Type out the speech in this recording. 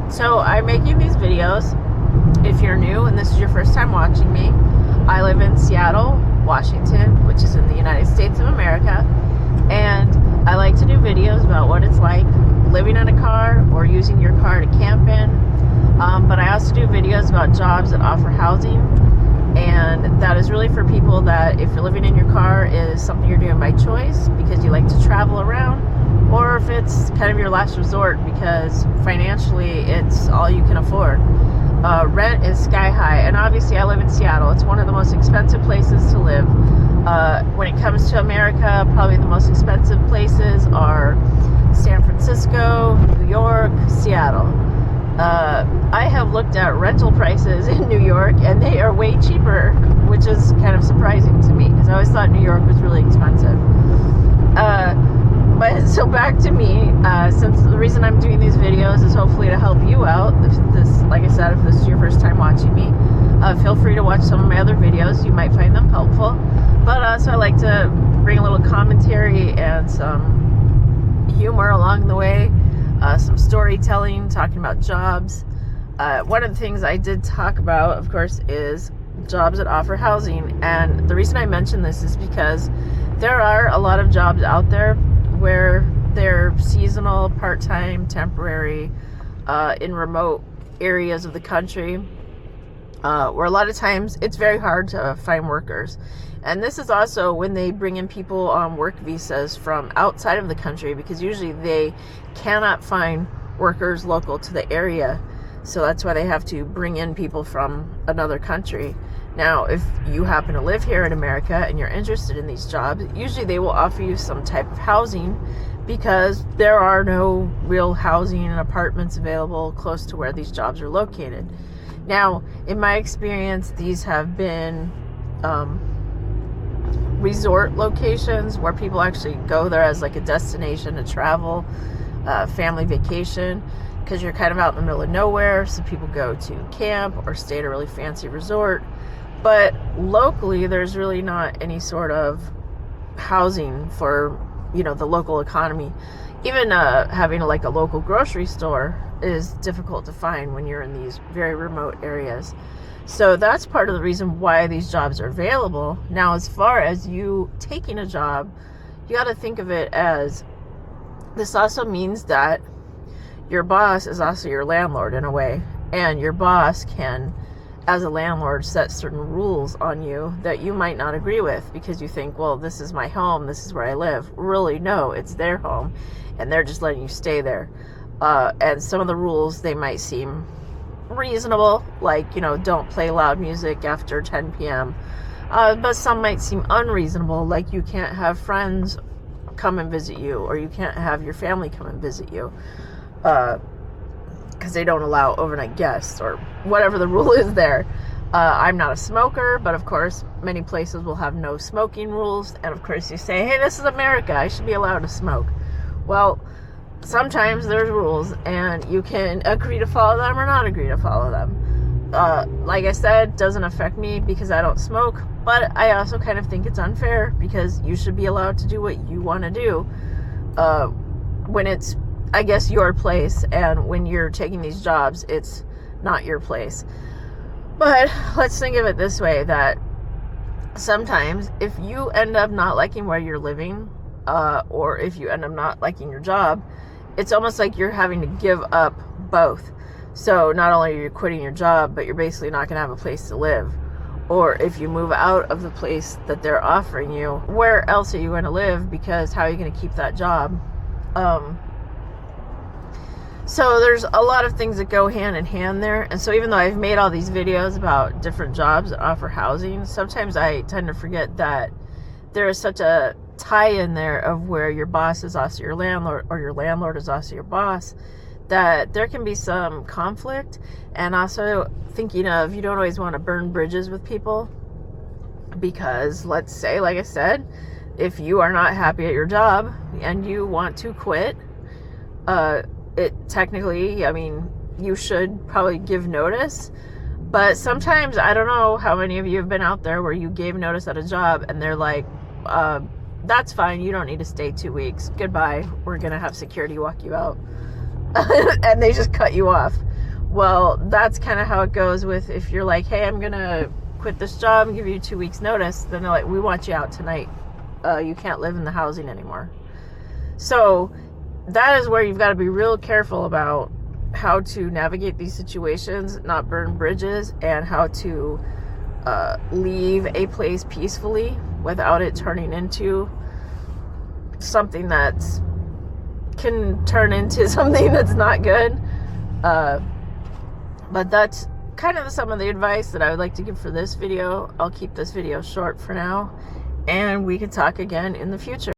So I'm making these videos. If you're new and this is your first time watching me, I live in Seattle, Washington, which is in the United States of America, and I like to do videos about what it's like living in a car or using your car to camp in, but I also do videos about jobs that offer housing, and that is really for people that if you're living in your car is something you're doing by choice because you like to travel around, or if it's kind of your last resort because financially it's all you can afford. Rent is sky high, and obviously I live in Seattle. It's one of the most expensive places to live. When it comes to America, probably the most expensive places are San Francisco, New York, Seattle. I have looked at rental prices in New York and they are way cheaper, which is kind of surprising to me because I always thought New York was really expensive. But so back to me, since the reason I'm doing these videos is hopefully to help you out. If this, like I said, if this is your first time watching me, feel free to watch some of my other videos. You might find them helpful. But also I like to bring a little commentary and some humor along the way, some storytelling, talking about jobs. One of the things I did talk about, of course, is jobs that offer housing. And the reason I mention this is because there are a lot of jobs out there where they're seasonal, part-time, temporary, in remote areas of the country, where a lot of times it's very hard to find workers. And this is also when they bring in people on work visas from outside of the country, because usually they cannot find workers local to the area. So that's why they have to bring in people from another country. Now, if you happen to live here in America and you're interested in these jobs, usually they will offer you some type of housing because there are no real housing and apartments available close to where these jobs are located. Now, in my experience, these have been resort locations where people actually go there as like a destination to travel, family vacation, because you're kind of out in the middle of nowhere, so people go to camp or stay at a really fancy resort. But locally, there's really not any sort of housing for, the local economy. Even having like a local grocery store is difficult to find when you're in these very remote areas. So that's part of the reason why these jobs are available. Now, as far as you taking a job, you got to think of it as this also means that your boss is also your landlord in a way, and your boss can, as a landlord, set certain rules on you that you might not agree with because you think, well, this is my home, this is where I live. Really, no, it's their home, and they're just letting you stay there. And some of the rules, they might seem reasonable, like, don't play loud music after 10 p.m. But some might seem unreasonable, like you can't have friends come and visit you, or you can't have your family come and visit you. Because they don't allow overnight guests or whatever the rule is there. I'm not a smoker, but of course many places will have no smoking rules, and of course you say, hey, this is America, I should be allowed to smoke. Well, sometimes there's rules and you can agree to follow them or not agree to follow them. Like I said, doesn't affect me because I don't smoke, but I also kind of think it's unfair because you should be allowed to do what you want to do when it's, I guess, your place, and when you're taking these jobs, it's not your place. But let's think of it this way, that sometimes if you end up not liking where you're living, or if you end up not liking your job, it's almost like you're having to give up both. So not only are you quitting your job, but you're basically not going to have a place to live. Or if you move out of the place that they're offering you, where else are you going to live? Because how are you going to keep that job? So there's a lot of things that go hand in hand there. And so even though I've made all these videos about different jobs that offer housing, sometimes I tend to forget that there is such a tie in there of where your boss is also your landlord, or your landlord is also your boss, that there can be some conflict. And also thinking of, you don't always want to burn bridges with people, because let's say, like I said, if you are not happy at your job and you want to quit, it technically, you should probably give notice. But sometimes, I don't know how many of you have been out there where you gave notice at a job and they're like, that's fine, you don't need to stay 2 weeks. Goodbye. We're going to have security walk you out. And they just cut you off. Well, that's kind of how it goes with, if you're like, hey, I'm gonna quit this job and give you 2 weeks notice, then they're like, we want you out tonight. You can't live in the housing anymore. So that is where you've got to be real careful about how to navigate these situations, not burn bridges, and how to leave a place peacefully without it turning into something that can turn into something that's not good. But that's kind of some of the advice that I would like to give for this video. I'll keep this video short for now, and we can talk again in the future.